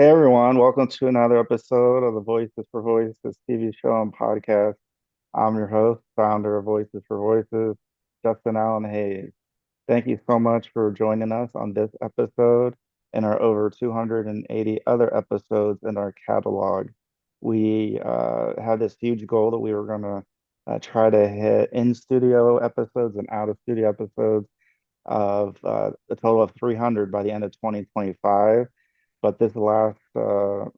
Hey everyone, welcome to another episode of the Voices for Voices TV show and podcast. I'm your host, founder of Voices for Voices, Justin Allen Hayes. Thank you so much for joining us on this episode and our over 280 other episodes in our catalog. We had this huge goal that we were going to try to hit in studio episodes and out of studio episodes of a total of 300 by the end of 2025. But this last 30,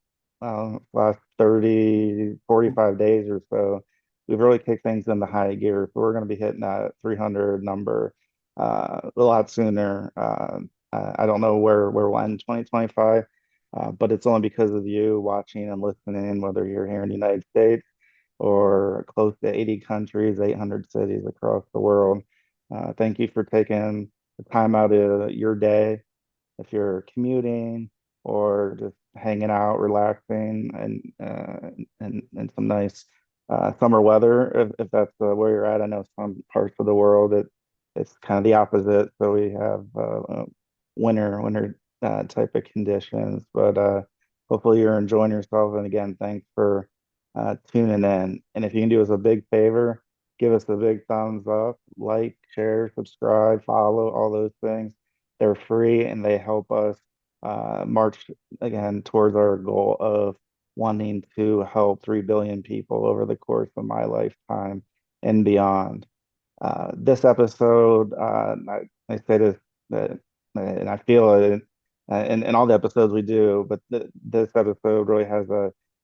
45 days or so, we've really kicked things into high gear. So we're going to be hitting that 300 number a lot sooner. I don't know where we'll end 2025, but it's only because of you watching and listening, whether you're here in the United States or close to 80 countries, 800 cities across the world. Thank you for taking the time out of your day if you're commuting or just hanging out, relaxing, and some nice summer weather. If that's where you're at, I know some parts of the world it's kind of the opposite. So we have winter type of conditions. But hopefully you're enjoying yourself. And again, thanks for tuning in. And if you can do us a big favor, give us a big thumbs up, like, share, subscribe, follow, all those things. They're free and they help us march again towards our goal of wanting to help 3 billion people over the course of my lifetime and beyond. This episode, I say this, that, and I feel it in all the episodes we do, but this episode really has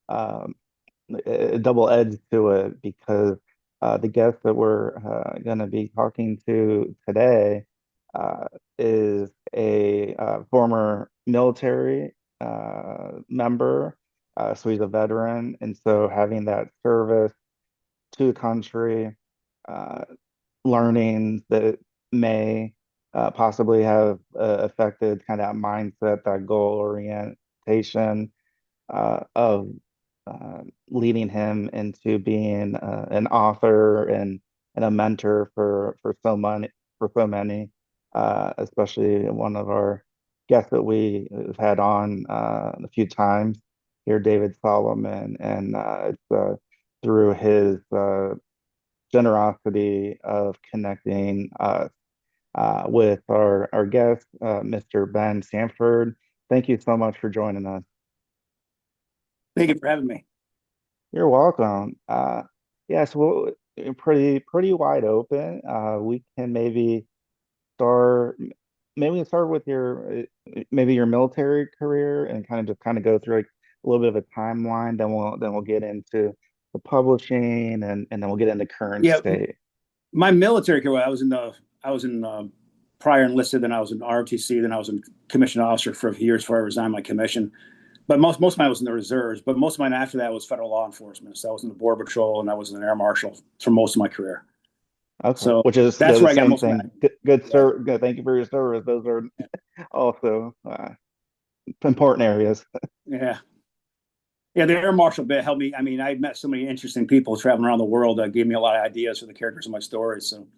um, a double edge to it because the guest that we're going to be talking to today uh, is a former military member. So he's a veteran. And so having that service to the country, uh, learnings that may possibly have affected kind of that mindset, that goal orientation of leading him into being an author and a mentor for so many, especially one of our guests that we have had on a few times here, David Solomon, and it's through his generosity of connecting us with our guest, Mr. Ben Sanford. Thank you so much for joining us. Thank you for having me. You're welcome. Yes, well, pretty wide open. We can start, maybe we can start with your maybe your military career and kind of go through like a little bit of a timeline. Then we'll get into the publishing and then we'll get into current Yeah, state. my military career. I was in prior enlisted, then I was in ROTC, then I was a commissioned officer for a few years before I resigned my commission. But most of mine was in the reserves. But most of mine after that was federal law enforcement. So I was in the Border Patrol and I was an Air Marshal for most of my career. Okay, So which is that's the where I got same most of my thing. Good, yeah sir. Good. Thank you for your service. Those are also important areas. yeah yeah. The Air Marshal bit helped me. I mean, I met so many interesting people traveling around the world that gave me a lot of ideas for the characters of my stories. So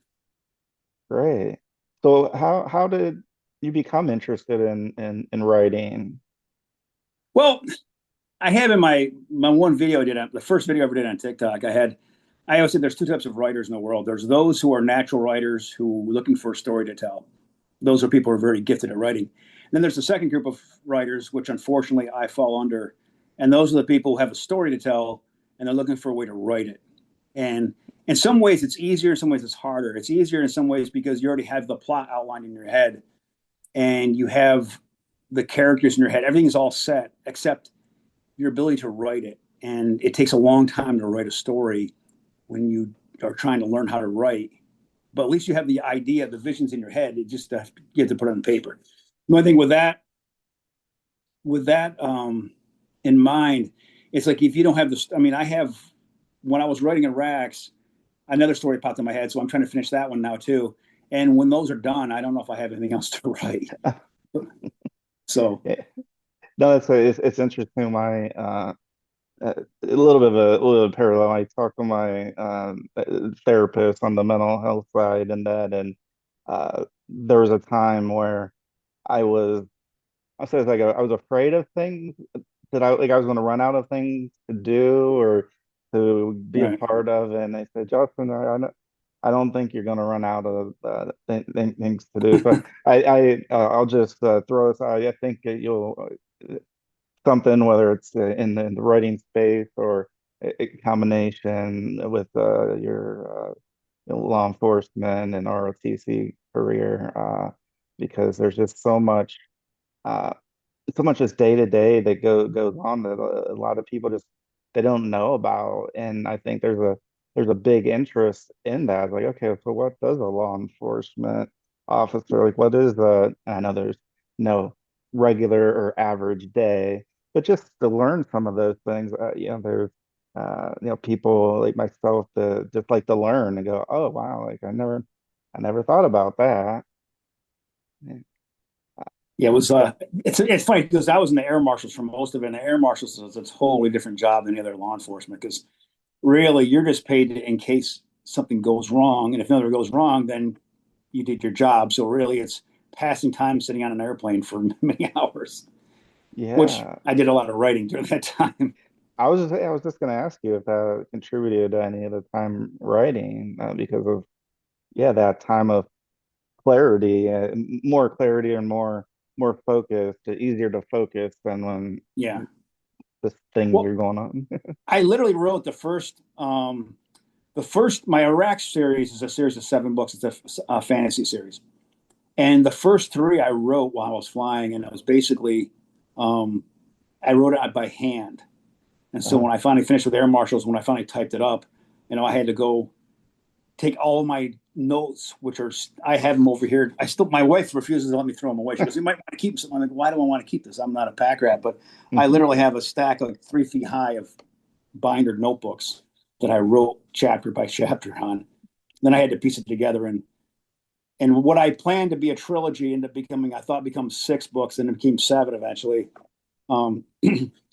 Great. So how did you become interested in writing? well, I have in my one video I did the first video I ever did on TikTok. I always said there's two types of writers in the world. There's those who are natural writers who are looking for a story to tell. Those are people who are very gifted at writing. And then there's the second group of writers, which unfortunately I fall under, and those are the people who have a story to tell and they're looking for a way to write it. And in some ways it's easier, in some ways it's harder. It's easier in some ways because you already have the plot outlined in your head and you have the characters in your head. Everything's all set except your ability to write it. And it takes a long time to write a story when you are trying to learn how to write. But at least you have the idea, the visions in your head. It just you have to put it on paper. The only thing with that in mind, it's like if you don't have this. I mean, I have when I was writing Arax, another story popped in my head, so I'm trying to finish that one now too. And when those are done, I don't know if I have anything else to write. So Yeah. No, it's interesting. My a little bit of a little bit of parallel. I talked to my therapist on the mental health side and there was a time where I was I said like I was afraid of things that I was going to run out of things to do or to be a Right. part of, and they said, Justin, I don't think you're going to run out of things to do. So I'll just throw this out. I think that you'll something, whether it's in the writing space or a combination with your law enforcement and ROTC career, because there's just uh, so much just day to day that goes on that a lot of people just they don't know about, and I think there's a big interest in that. Like, okay, so what does a law enforcement officer like? What is I know there's no regular or average day, but just to learn some of those things, there's people like myself that just like to learn and go, oh wow, like I never thought about that. Yeah. Yeah, it was. It's funny because I was in the air marshals for most of it. And the air marshals is a totally different job than the other law enforcement because really you're just paid in case something goes wrong, and if nothing goes wrong, then you did your job. So really, it's passing time sitting on an airplane for many hours, which Yeah. I did a lot of writing during that time. I was just going to ask you if that contributed to any of the time writing, because of that time of clarity, more clarity and more focused, easier to focus than when Yeah. the things Well, are going on. I literally wrote the first my Arax series is a series of 7 books. It's a fantasy series, and the first three I wrote while I was flying, and it was basically um, I wrote it by hand. And so Uh, when I finally finished with Air Marshals, when I finally typed it up, I had to go take all my notes, which are I have them over here. I still My wife refuses to let me throw them away. She goes, "You might want to keep some." I'm like, "Why do I want to keep this? I'm not a pack rat." But I mhm. literally have a stack like 3 feet high of binder notebooks that I wrote chapter by chapter on. Then I had to piece it together, and what I planned to be a trilogy ended up becoming, I thought, become 6 books, and it became 7 eventually. Um,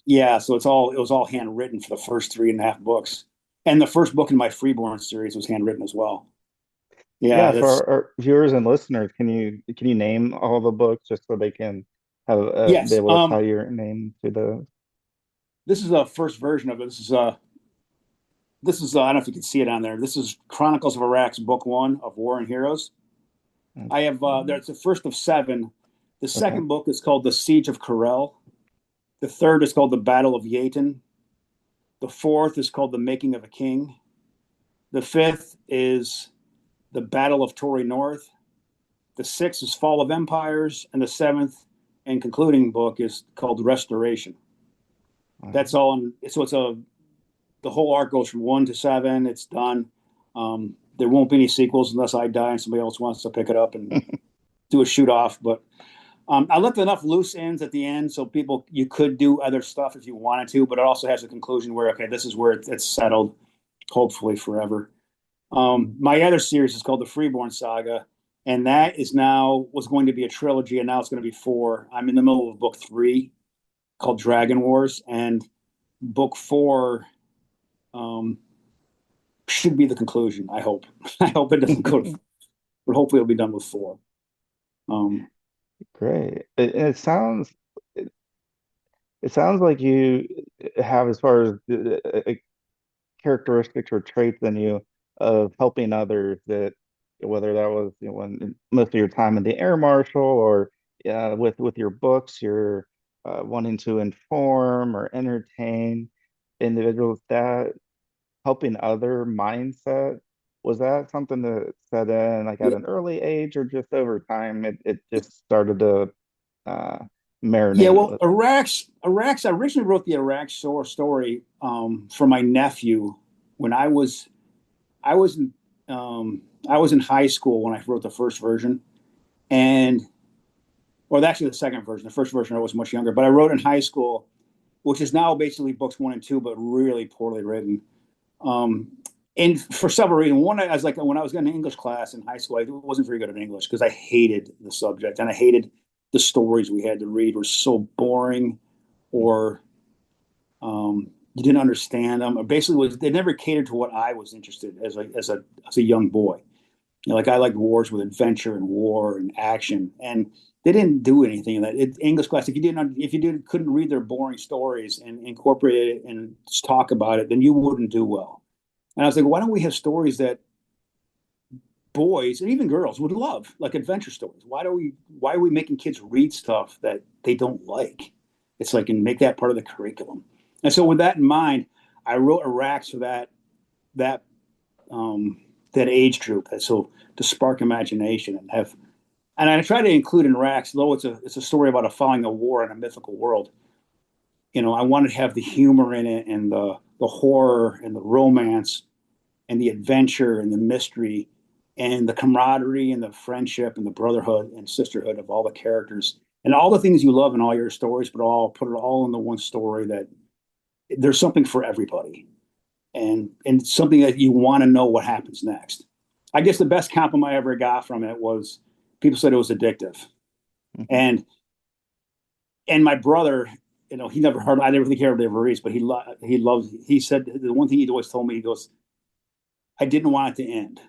yeah, so it was all handwritten for the first 3.5 books, and the first book in my Freeborn series was handwritten as well. Yeah, Yeah, for that's our viewers and listeners, can you name all the books just so they can have be yes. able to tie your name to the This is a first version of it. This is I don't know if you can see it on there. This is Chronicles of Arax, Book One of War and Heroes. I have That's the first of 7. The okay. second book is called The Siege of Corel. The third is called The Battle of Yaten. The fourth is called The Making of a King. The fifth is The Battle of Tory North. The sixth is Fall of Empires, and the seventh and concluding book is called Restoration. That's all. So the whole arc goes from 1 to 7. It's done. There won't be any sequels unless I die and somebody else wants to pick it up and do a shoot off. But I left enough loose ends at the end so you could do other stuff if you wanted to, but it also has a conclusion where okay, this is where it's settled, hopefully forever. My other series is called the Freeborn Saga, and that is now was going to be a trilogy, and now it's going to be 4. I'm in the middle of book 3 called Dragon Wars, and book 4 um, should be the conclusion. I hope. I hope it doesn't go to, but hopefully it'll be done with 4. Um, Great. It sounds like you have, as far as characteristics or traits in you of helping others, that whether that was when most of your time in the air marshal or with your books, you're wanting to inform or entertain individuals, that helping other mindset, was that something that set in like at yeah, an early age, or just over time it just started to uh yeah. marinate Well, with Arax. I originally wrote the Arax story for my nephew when I was in I was in high school when I wrote the first version, and well, actually the second version. The first version I was much younger, but I wrote in high school, which is now basically books 1 and 2, but really poorly written. Um, and for several reasons. One, I was like when I was in English class in high school, I wasn't very good at English because I hated the subject and I hated the stories we had to read were so boring or you didn't understand them. Or basically, they never catered to what I was interested in as a young boy. Like I liked wars with adventure and war and action, and they didn't do anything in that English class. If you didn't couldn't read their boring stories and incorporate it and just talk about it, then you wouldn't do well. And I was like, why don't we have stories that boys and even girls would love, like adventure stories? Why are we making kids read stuff that they don't like? It's like, and make that part of the curriculum. And so with that in mind, I wrote Arax for that um, that age group. So to spark imagination and I try to include in Arax, though it's a story about following a war in a mythical world. I wanted to have the humor in it and the horror and the romance and the adventure and the mystery and the camaraderie and the friendship and the brotherhood and sisterhood of all the characters and all the things you love in all your stories, but all put it all in the one story. That there's something for everybody, and something that you want to know what happens next. I guess the best compliment I ever got from it was people said it was addictive. Mhm. And my brother, he never heard. I never think he ever reads, but he loves. He said the one thing he'd always told me. He goes, "I didn't want it to end."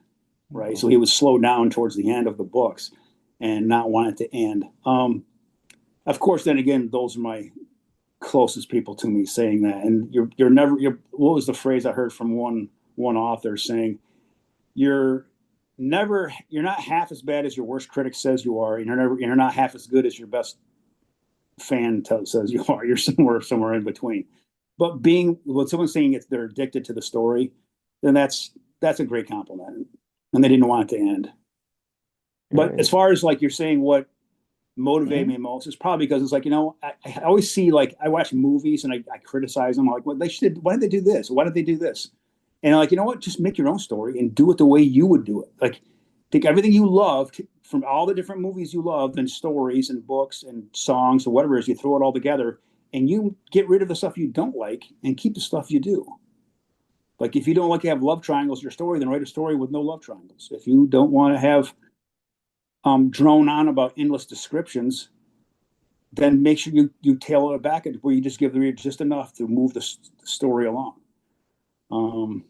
Right, Mhm. so he would slow down towards the end of the books and not want it to end. Of course, then again, those are my closest people to me saying that. And you're never. What was the phrase I heard from one author saying? You're you're not half as bad as your worst critic says you are, and you're not half as good as your best says you are. You're somewhere in between. But when someone's saying they're addicted to the story, then that's a great compliment. And they didn't want it to end. But as Right. far as like you're saying, what motivated Mhm. me most is probably because it's like, I always see, like, I watch movies and I criticize them. I'm like, well, why did they do this? Why did they do this? And I'm like, you know what? Just make your own story and do it the way you would do it. Like, take everything you loved from all the different movies you loved and stories and books and songs or whatever it is, you throw it all together and you get rid of the stuff you don't like and keep the stuff you do. Like, if you don't like to have love triangles in your story, then write a story with no love triangles. If you don't want to have drone on about endless descriptions, then make sure you tailor it back where you just give the reader just enough to move the story along. Um,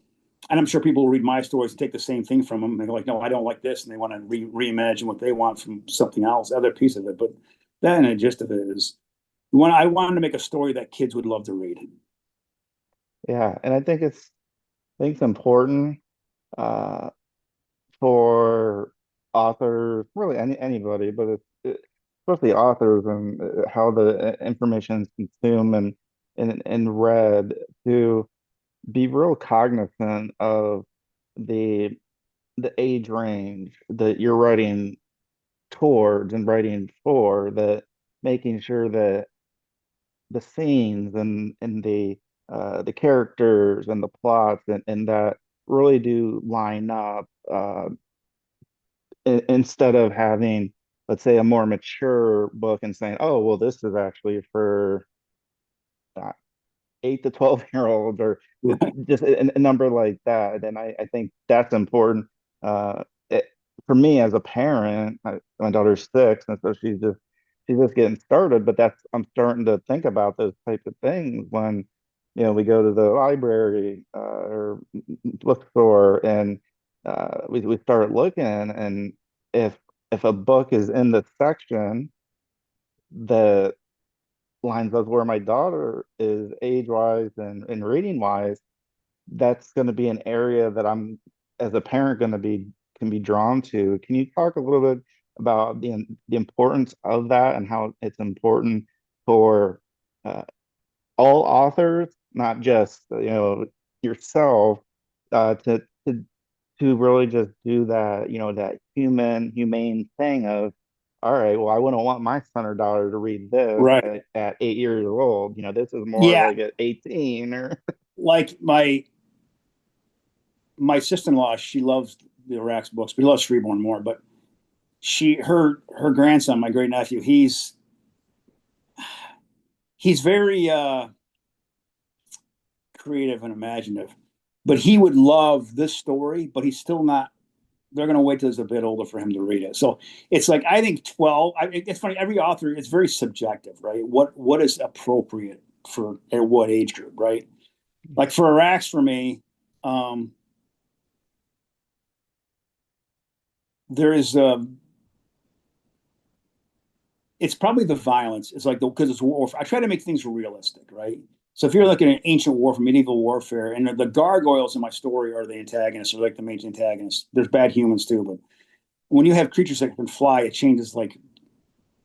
and I'm sure people will read my stories and take the same thing from them. And they're like, no, I don't like this. And they want to reimagine what they want from something else, other piece of it. But that and the gist of it is I wanted to make a story that kids would love to read. Yeah, and I think it's important uh, for authors, really anybody, but especially authors and how the information is consumed and read, to be real cognizant of the the age range that you're writing towards and writing for, that making sure that the scenes and the characters and the plots and that really do line up, instead of having, let's say, a more mature book and saying, oh well, this is actually for uh, 8 to 12 year olds, or Right. just a number like that. And I think that's important. Uh, it, for me as a parent, my daughter's 6, and so she's just getting started. But I'm starting to think about those types of things when we go to the library or bookstore, and we start looking, and if if a book is in the section that lines up where my daughter is age-wise and reading-wise, that's going to be an area that I'm, as a parent, going to be can be drawn to. Can you talk a little bit about the importance of that and how it's important for uh, all authors, not just yourself, to really just do that, that humane thing of, all right, well, I wouldn't want my son or daughter to read this Right. at 8 years old. This is more Yeah. like at 18 or Like my sister-in-law, she loves the Arax books, but he loves Freeborn more. But her grandson, my great nephew, he's very creative and imaginative. But he would love this story, but he's still not. They're going to wait till he's a bit older for him to read it. So it's like, I think 12. It's funny. Every author, it's very subjective, right? What is appropriate for at what age group, right? Like for Arax, for me, um, there is it's probably the violence. It's like because it's war. I try to make things realistic, right? So if you're looking at ancient warfare, medieval warfare, and the gargoyles in my story are the antagonists, or like the main antagonists. There's bad humans too, but when you have creatures that can fly, it changes like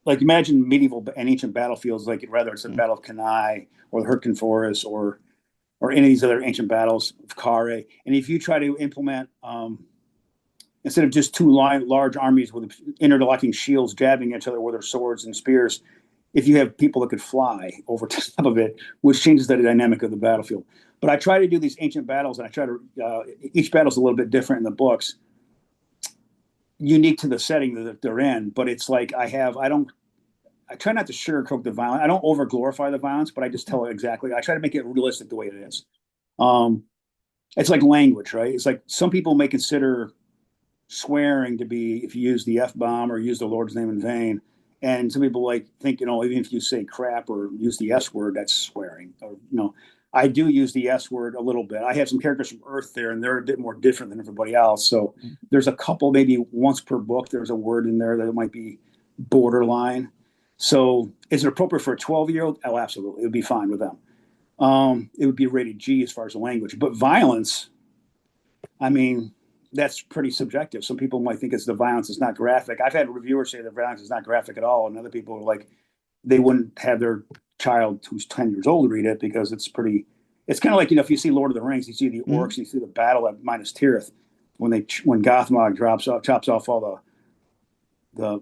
imagine medieval and ancient battlefields, like whether it's the Mm, Battle of Cannae or the Hurtgen Forest or any of these other ancient battles of Carre. And if you try to implement instead of just two large armies with interlocking shields jabbing each other with their swords and spears, if you have people that could fly over top of it, which changes the dynamic of the battlefield. But I try to do these ancient battles, and I try to each battle's a little bit different in the books, unique to the setting that they're in. But it's like I try not to sugarcoat the violence. I don't over glorify the violence, but I just tell it exactly. I try to make it realistic the way it is. Um, it's like language, right? It's like some people may consider swearing to be if you use the F bomb or use the Lord's name in vain. And some people like think, even if you say crap or use the S word, that's swearing. Or, I do use the S word a little bit. I have some characters from Earth there, and they're a bit more different than everybody else. So mm, there's a couple, maybe once per book, there's a word in there that might be borderline. So is it appropriate for a 12-year-old? Oh, absolutely. It would be fine with them. It would be rated G as far as the language. But violence, I mean, that's pretty subjective. Some people might think it's the violence is not graphic. I've had reviewers say the violence is not graphic at all, and other people are like they wouldn't have their child who's 10 years old read it because it's pretty. It's kind of like if you see Lord of the Rings, you see the orcs, mm, and you see the battle at Minas Tirith when Gothmog chops off all the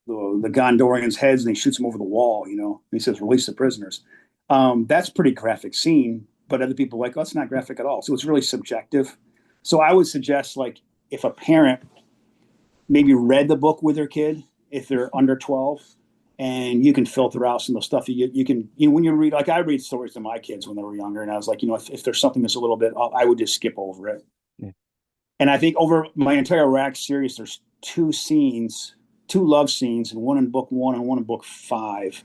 the Gondorians' heads and he shoots them over the wall. And he says, "Release the prisoners." That's a pretty graphic scene, but other people are like, "Oh, it's not graphic at all." So it's really subjective. So I would suggest like if a parent maybe read the book with their kid if they're under 12, and you can filter out some of the stuff you can when you read, like I read stories to my kids when they were younger, and I was like, if there's something that's a little bit, I would just skip over it. yeah. And I think over my entire Arax series, there's two love scenes, and one in book one and one in book five.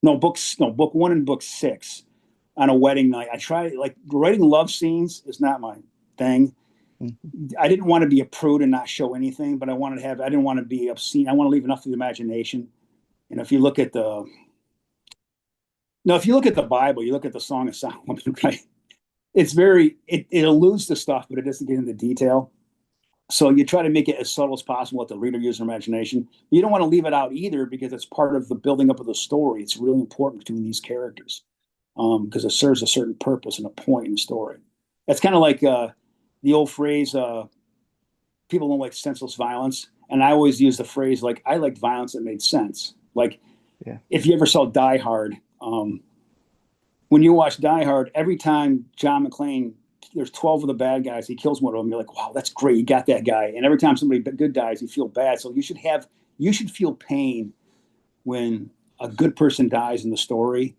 No, book one and book six on a wedding night. I try like writing love scenes is not my thing. Mm, I didn't want to be a prude and not show anything, but I didn't want to be obscene. I want to leave enough to the imagination. And if you look at the Bible, you look at the Song of Solomon, right? It alludes to stuff, but it doesn't get into detail. So you try to make it as subtle as possible, let the reader use their imagination. You don't want to leave it out either because it's part of the building up of the story. It's really important between these characters because it serves a certain purpose and a point in the story. It's kind of like the old phrase, people don't like senseless violence. And I always use the phrase like, I liked violence that made sense. Like yeah. if you ever saw Die Hard, when you watch Die Hard, every time John McClane, there's 12 of the bad guys, he kills one of them. You're like, wow, that's great. You got that guy. And every time somebody good dies, you feel bad. So you should feel pain when a good person dies in the story,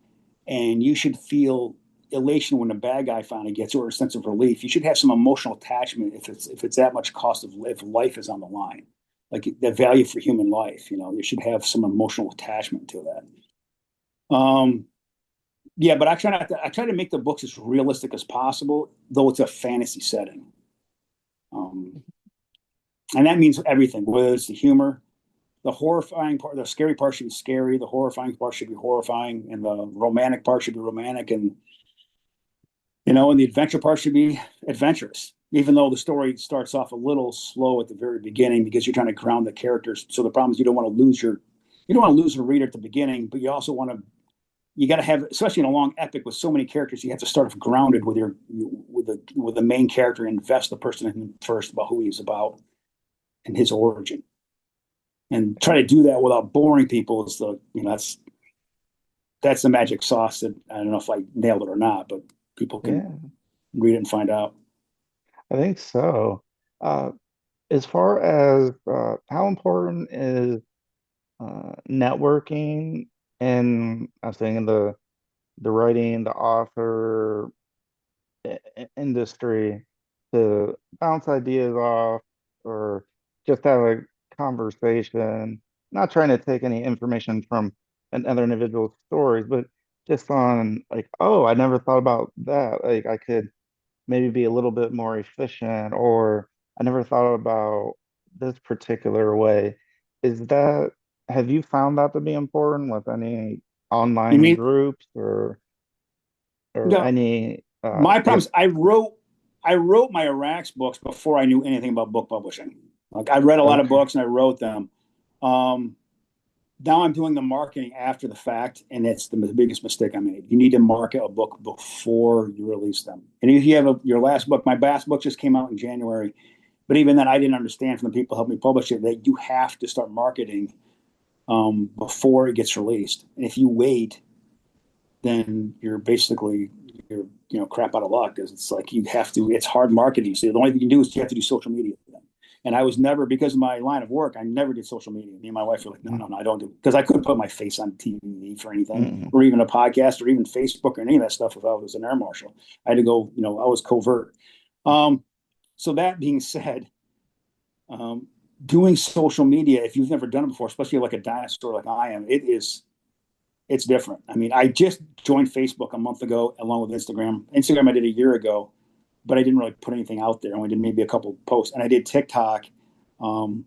and you should feel elation when a bad guy finally gets, or a sense of relief. You should have some emotional attachment if it's that much cost of if life is on the line, like the value for human life. You should have some emotional attachment to that. Yeah, but I try to make the books as realistic as possible, though it's a fantasy setting. Um, and that means everything, whether it's the humor, the horrifying part, the scary part should be scary, the horrifying part should be horrifying, and the romantic part should be romantic, and the adventure part should be adventurous. Even though the story starts off a little slow at the very beginning because you're trying to ground the characters. So the problem is you don't want to lose the reader at the beginning, but you also want to you got to have, especially in a long epic with so many characters, you have to start off grounded with the main character and invest the person in first about who he's about and his origin, and try to do that without boring people. Is that's the magic sauce that I don't know if I nailed it or not, but people can Yeah, read it and find out. I think so. Uh, as far as how important is networking and I'm saying the writing, the author industry to bounce ideas off or just have a conversation, not trying to take any information from another individual's stories, but just on like, oh, I never thought about that. Like I could maybe be a little bit more efficient, or I never thought about this particular way. Is that have you found that to be important with any You online mean, groups or no, any my I problem guess is I wrote my Arax books before I knew anything about book publishing. Like I read a lot of okay. books and I wrote them. Um, Now I'm doing the marketing after the fact, and it's the biggest mistake I made. You need to market a book before you release them. And if you have your last book, my last book just came out in January, but even then, I didn't understand from the people who helped me publish it that you have to start marketing before it gets released. And if you wait, then you're crap out of luck because it's like you have to. It's hard marketing. So the only thing you can do is you have to do social media. And I was never, because of my line of work, I never did social media. Me and my wife were like, no, no, no, I don't do it. Because I couldn't put my face on TV for anything, Mm-hmm. or even a podcast, or even Facebook, or any of that stuff if I was an air marshal. I had to go, I was covert. Um, so that being said, um, doing social media, if you've never done it before, especially like a dinosaur like I am, it's different. I mean, I just joined Facebook a month ago along with Instagram. Instagram I did a year ago, but I didn't really put anything out there. I only did maybe a couple posts, and I did TikTok. Um,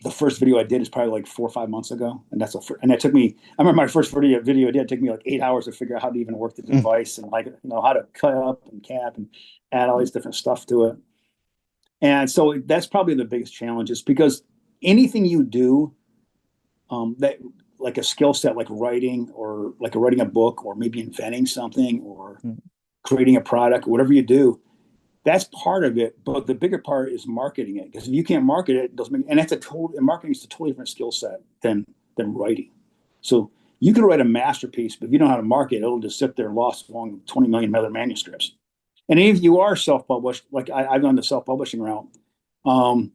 the first video I did is probably like 4 or 5 months ago, and and that took me. I remember my first video I did. It took me like 8 hours to figure out how to even work the device and like how to cut up and cap and add all these different stuff to it. And so that's probably the biggest challenge, is because anything you do that like a skill set like writing or like writing a book or maybe inventing something or creating a product, whatever you do, that's part of it. But the bigger part is marketing it, because if you can't market it, it doesn't make, and marketing is a totally different skill set than writing. So you can write a masterpiece, but if you don't know how to market it, it'll just sit there lost among 20 million other manuscripts. And if you are self-published, like I've done the self-publishing route, um,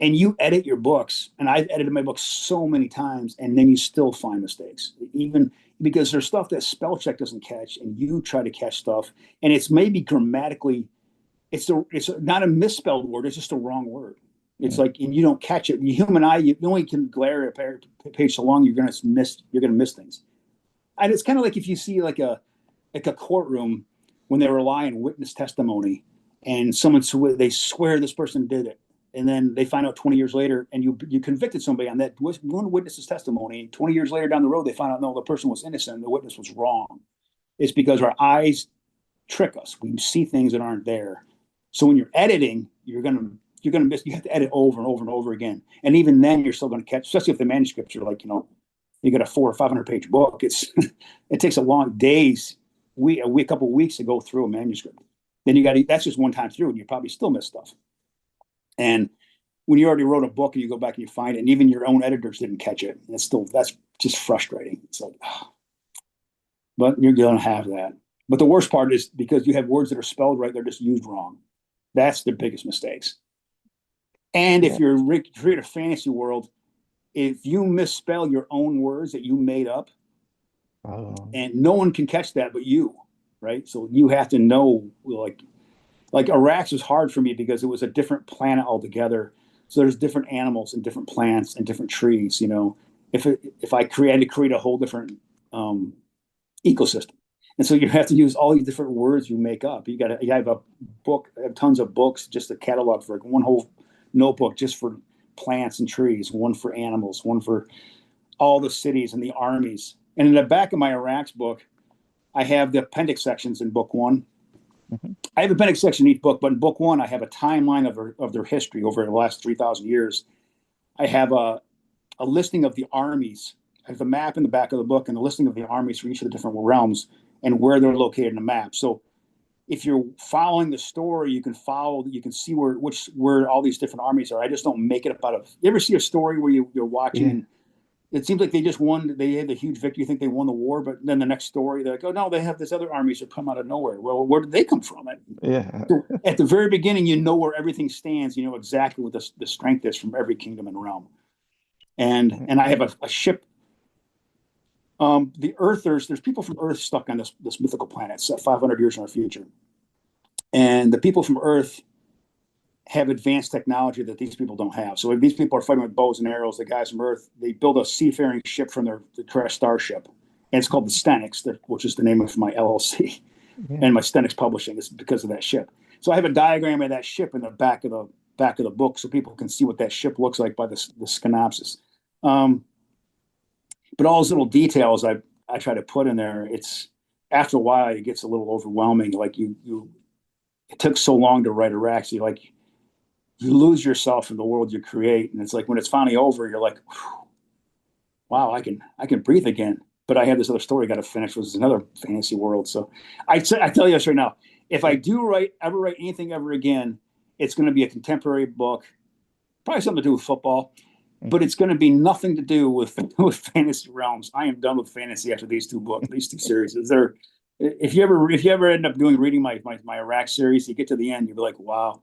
and you edit your books, and I've edited my books so many times, and then you still find mistakes, even because there's stuff that spell check doesn't catch, and you try to catch stuff, and it's maybe grammatically, it's not a misspelled word, it's just a wrong word. It's like, and you don't catch it. The human eye, you only can glare at a page so long, you're gonna miss things. And it's kind of like if you see like a courtroom when they rely on witness testimony, and they swear this person did it, and then they find out 20 years later, and you convicted somebody on that one witness's testimony. 20 years later down the road, they find out no, the person was innocent and the witness was wrong. It's because our eyes trick us. We see things that aren't there. So when you're editing, you're gonna miss. You have to edit over and over and over again, and even then, you're still going to catch. Especially if the manuscripts are like, you got a 400 or 500 page book. It takes a long days, a couple of weeks to go through a manuscript. Then that's just one time through, and you probably still miss stuff. And when you already wrote a book and you go back and you find it, and even your own editors didn't catch it, and that's just frustrating. It's like, but you're going to have that. But the worst part is because you have words that are spelled right, they're just used wrong. That's the biggest mistakes. And if Yeah. you're create a fantasy world, if you misspell your own words that you made up, Oh. and no one can catch that but you, right? So you have to know, like Arax was hard for me because it was a different planet altogether. So there's different animals and different plants and different trees. If I had to create a whole different ecosystem, and so you have to use all these different words you make up. You have a book, tons of books, just a catalog for one whole notebook just for plants and trees, one for animals, one for all the cities and the armies. And in the back of my Arax book, I have the appendix sections in book one. Mhm. I have appendix section in each book, but in book one, I have a timeline of their history over the last 3,000 years. I have a listing of the armies. I have the map in the back of the book and a listing of the armies for each of the different realms and where they're located in the map. So if you're following the story, you can see where all these different armies are. I just don't make it up out of. You ever see a story where you're watching Yeah. and it seems like they just won, they had a huge victory, you think they won the war, but then the next story, they're like, oh no, they have this other armies that come out of nowhere. Well, where did they come from? Yeah. So at the very beginning, you know where everything stands, you know exactly what the strength is from every kingdom and realm. And I have a ship. The Earthers, there's people from Earth stuck on this mythical planet, so 500 years in our future. And the people from Earth have advanced technology that these people don't have. So if these people are fighting with bows and arrows, the guys from Earth, they build a seafaring ship from their crash starship. And it's called the Stenix, which is the name of my LLC. Yeah. And my Stenix Publishing is because of that ship. So I have a diagram of that ship in the back of the book so people can see what that ship looks like by the synopsis. Um, but all those little details I try to put in there, it's after a while it gets a little overwhelming. Like you it took so long to write Arax, you lose yourself in the world you create, and it's like when it's finally over, you're like, wow, I can breathe again. But I have this other story I got to finish, which is another fantasy world. So I tell you this right now, if I do write anything ever again, it's going to be a contemporary book, probably something to do with football, but it's going to be nothing to do with with fantasy realms. I am done with fantasy after these two series. Is there? If you ever end up reading my Iraq series, you get to the end, you'll be like, wow,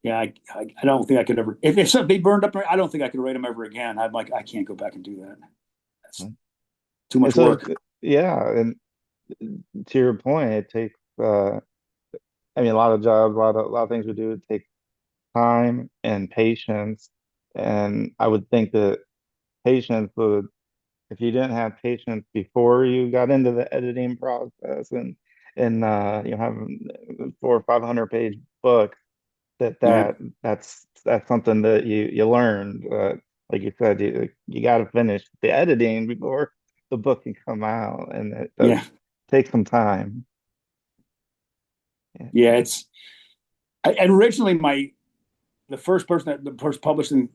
yeah, I don't think I could ever. If they burned up, I don't think I could write them ever again. I'm like, I can't go back and do that. That's too And much so, work. yeah, and to your point, it takes, I mean, a lot of jobs, a lot of things we do take time and patience. And I would think that patience would, if you didn't have patience before you got into the editing process and you have 400 or 500 page book, Yeah, that's something that you learned. Like you said, you got to finish the editing before the book can come out, and it does yeah, take some time. Yeah. yeah. And originally the first person the first publishing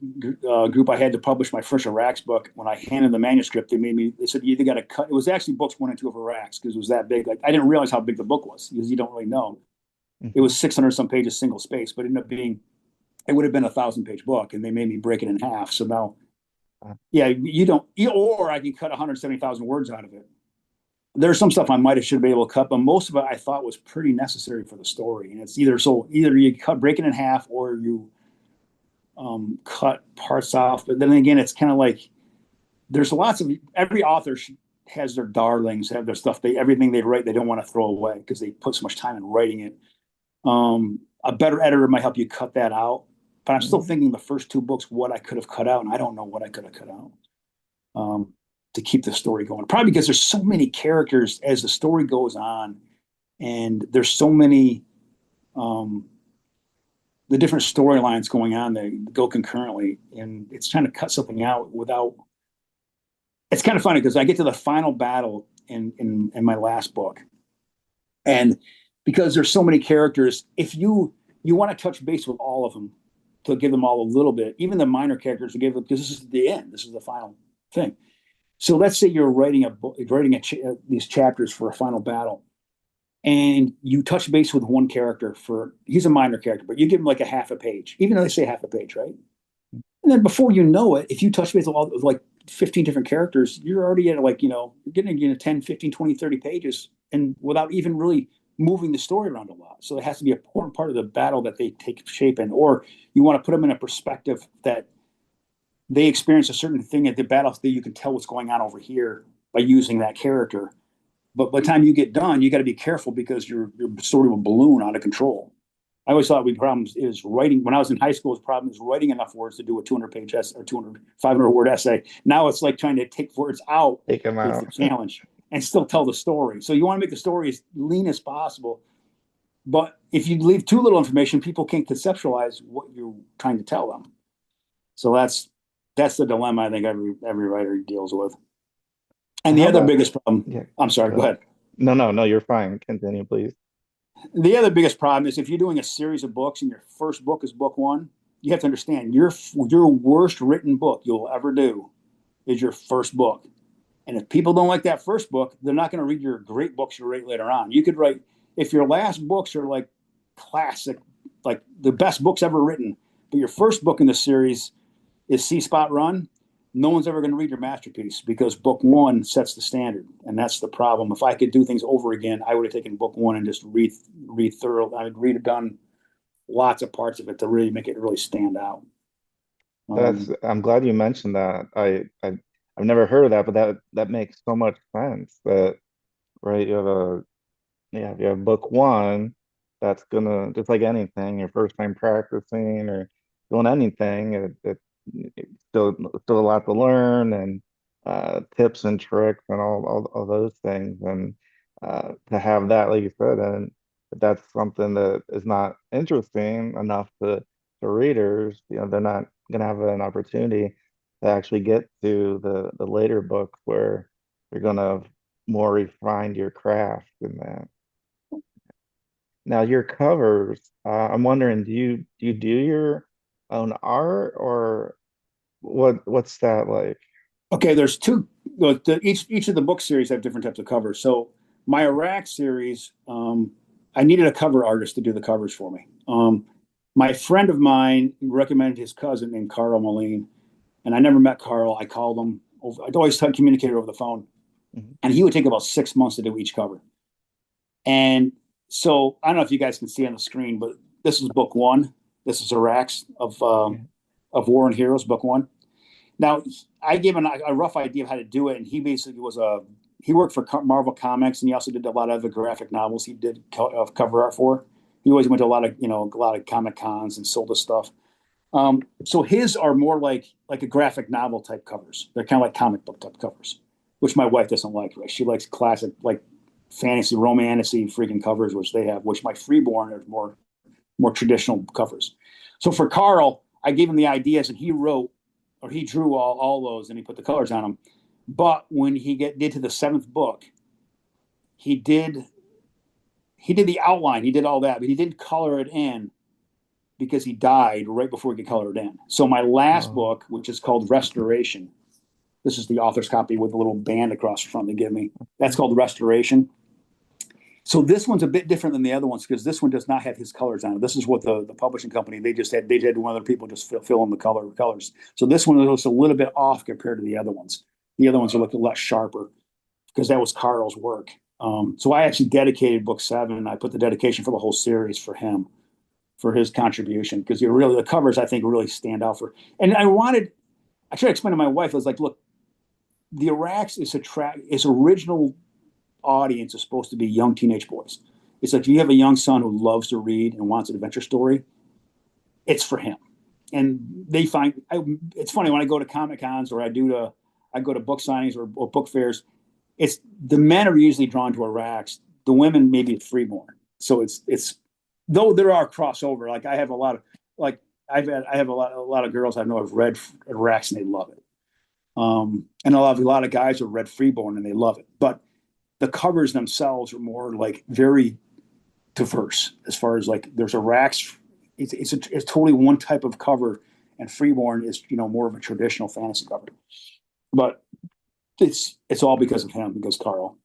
group I had to publish my first Arax book. When I handed the manuscript, they said you either got to cut. It was actually books 1 and 2 of Arax because it was that big. Like I didn't realize how big the book was because you don't really know. It Hmm. was 600 some pages, single space, but it ended up being it would have been 1,000 page book, and they made me break it in half. So now, Uh, yeah, you don't, or I can cut 170,000 words out of it. There's some stuff I might have should be able to cut, but most of it I thought was pretty necessary for the story. And it's either you cut break it in half or you cut parts off. But then again, it's kind of like there's lots of every author has their darlings, have their stuff they everything they write they don't want to throw away because they put so much time in writing it. A better editor might help you cut that out. But I'm still thinking the first two books, what I could have cut out, and I don't know what I could have cut out to keep the story going. Probably because there's so many characters as the story goes on, and there's so many um, the different storylines going on that go concurrently, and it's trying to cut something out without. It's kind of funny because I get to the final battle in my last book, and because there's so many characters, if you want to touch base with all of them to give them all a little bit, even the minor characters to give them because this is the end, this is the final thing. So let's say you're writing these chapters for a final battle, and you touch base with one character for he's a minor character, but you give him like a half a page, even though they say half a page, right? And then before you know it, if you touch base with like 15 different characters, you're already at like, you're getting 10, 15, 20, 30 pages and without even really moving the story around a lot. So it has to be an important part of the battle that they take shape in, or you want to put them in a perspective that they experience a certain thing at the battle that you can tell what's going on over here by using that character. But by the time you get done, you got to be careful because your story will balloon out of control. I always thought the problem is writing. When I was in high school, the problem is writing enough words to do a 200 page essay or 200, 500 word essay. Now it's like trying to take words out Take them is the out. challenge and still tell the story. So you want to make the story as lean as possible. But if you leave too little information, people can't conceptualize what you're trying to tell them. So that's the dilemma I think every writer deals with. And the How other about, biggest problem, yeah, I'm sorry, go go ahead. ahead. No, no, no, you're fine. Continue, please. The other biggest problem is if you're doing a series of books and your first book is book one, you have to understand your worst written book you'll ever do is your first book. And if people don't like that first book, they're not going to read your great books you write later on. You could write if your last books are like classic, like the best books ever written, but your first book in the series is C Spot Run, no one's ever going to read your masterpiece because book one sets the standard, and that's the problem. If I could do things over again, I would have taken book one and just read thorough. I would read it done lots of parts of it to really make it really stand out. That's, Um, I'm glad you mentioned that. I've never heard of that, but that makes so much sense. That, right, you have a, yeah, if you have book one, that's gonna, just like anything, your first time practicing or doing anything, it's still a lot to learn, and tips and tricks and all those things. And to have that, like you said, and if that's something that is not interesting enough to readers, they're not gonna have an opportunity. to actually get to the later books where you're gonna more refine your craft in that. Now your covers, I'm wondering, do you do your own art or what's that like? Okay, there's two. Each of the book series have different types of covers. So my Arax series, I needed a cover artist to do the covers for me. My friend of mine recommended his cousin named Carl Moline, and I never met Carl. I called him. I'd always communicated over the phone, Mhm. and he would take about 6 months to do each cover. And so I don't know if you guys can see on the screen, but this is book one. This is Arax Yeah. of War and Heroes, book one. Now, I gave him a rough idea of how to do it, and he basically he worked for Marvel Comics, and he also did a lot of the graphic novels he did cover art for. He always went to a lot of Comic Cons and sold his stuff. So his are more like a graphic novel type covers. They're kind of like comic book type covers, which my wife doesn't like. Right? She likes classic like fantasy, romantic-y freaking covers, which they have. Which my freeborn are more traditional covers. So for Carl, I gave him the ideas, and he wrote or he drew all those, and he put the colors on them. But when did to the seventh book, he did he did the outline, he did all that, but he didn't color it in because he died right before he could color it in. So my last Oh, book, which is called Restoration, this is the author's copy with a little band across the front they give me. That's called Restoration. So this one's a bit different than the other ones because this one does not have his colors on it. This is what the publishing company they had one other people just fill in the colors. So this one looks a little bit off compared to the other ones. The other ones are looking a lot sharper because that was Carl's work. So I actually dedicated book seven. I put the dedication for the whole series for him for his contribution because the covers I think really stand out for. And I tried to explain to my wife. I was like, look, the Arax is original audience is supposed to be young teenage boys. It's like if you have a young son who loves to read and wants an adventure story, it's for him. And it's funny when I go to Comic Cons or I go to book signings or book fairs. It's the men are usually drawn to Arax. The women maybe it's freeborn. So it's though there are crossover. Like I have a lot of like I have a lot of girls I know have read Arax and they love it. And a lot of guys have read Freeborn and they love it. But the covers themselves are more like very diverse as far as like there's a racks. It's totally one type of cover, and Freeborn is more of a traditional fantasy cover. But it's all because of him, because Carl.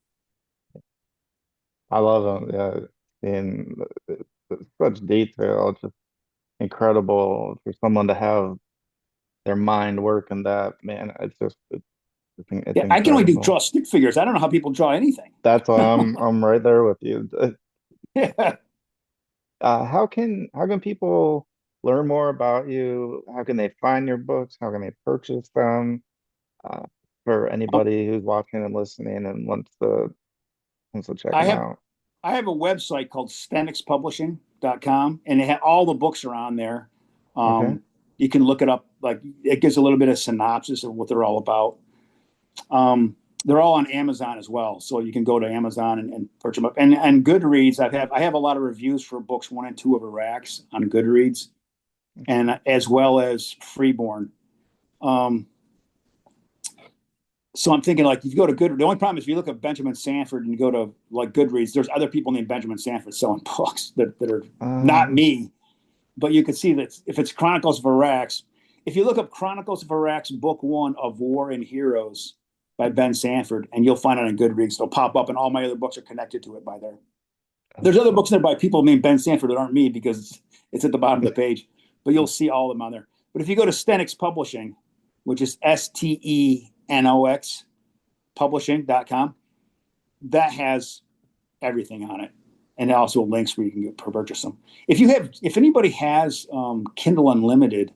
I love them. Yeah, in such detail, it's just incredible for someone to have their mind work in that. Man, it's Yeah, I can only do incredible. draw stick figures. I don't know how people draw anything. That's why I'm right there with you. Yeah. How can people learn more about you? How can they find your books? How can they purchase them? Uh, for Um, anybody who's watching and listening and wants to check I them have out. I have a website called stenixpublishing.com, and all the books are on there. Okay. Um, you can look it up. Like it gives a little bit of synopsis of what they're all about. They're all on Amazon as well, so you can go to Amazon and purchase them up. And Goodreads, I have a lot of reviews for books one and two of Arax on Goodreads, and as well as Freeborn. Um, so I'm thinking like if you go to Goodreads, the only problem is if you look at Benjamin Sanford and you go to like Goodreads, there's other people named Benjamin Sanford selling books that are not Um, me. But you can see that if it's Chronicles of Arax, if you look up Chronicles of Arax, book one of War and Heroes by Ben Sanford, and you'll find it on Goodreads. It'll pop up, and all my other books are connected to it by there. There's other books there by people named Ben Sanford that aren't me because it's at the bottom of the page, but you'll see all of them on there. But if you go to Stenix Publishing, which is Stenox publishing.com, that has everything on it, and also links where you can purchase them. If anybody has Kindle Unlimited,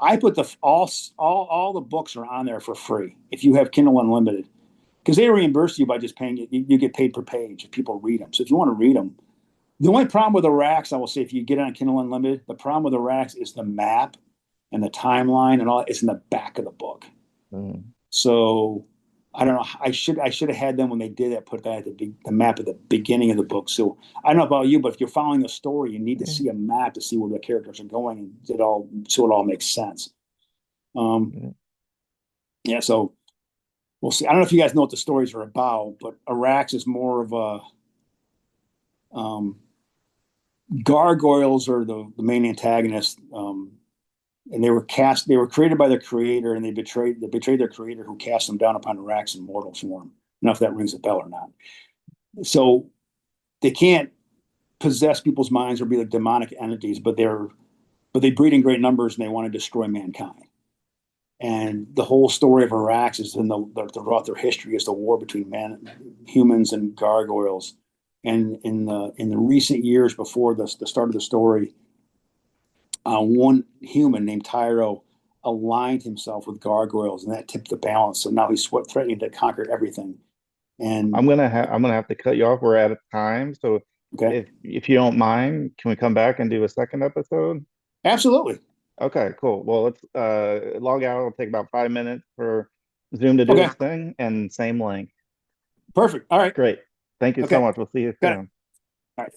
I put all the books are on there for free. If you have Kindle Unlimited, because they reimburse you by just paying it, you get paid per page if people read them. So if you want to read them, the only problem with the racks, I will say, if you get on Kindle Unlimited, the problem with the racks is the map and the timeline and all. It's in the back of the book. mm, So I don't know. I should have had them when they did that. Put that at the map at the beginning of the book. So I don't know about you, but if you're following the story, you need to yeah, see a map to see where the characters are going, and it all makes sense. Um, yeah. Yeah, so we'll see. I don't know if you guys know what the stories are about, but Arax is more of a gargoyles are the main antagonist. And they were created by their creator, and they betrayed their creator, who cast them down upon Arax in mortal form. I don't know if that rings a bell or not. So they can't possess people's minds or be like demonic entities, but they breed in great numbers, and they want to destroy mankind. And the whole story of Arax is throughout their history is the war between humans and gargoyles. And in the recent years before the start of the story, one human named Tyro aligned himself with gargoyles, and that tipped the balance. So now he's threatening to conquer everything. And I'm gonna have to cut you off. We're out of time. So okay, if you don't mind, can we come back and do a second episode? absolutely. Okay, cool. Well, let's log out. It'll take about 5 minutes for Zoom to do Okay, its thing, and same link. perfect. All right. Great. Thank you so Okay, much. We'll see you got it. soon. All right.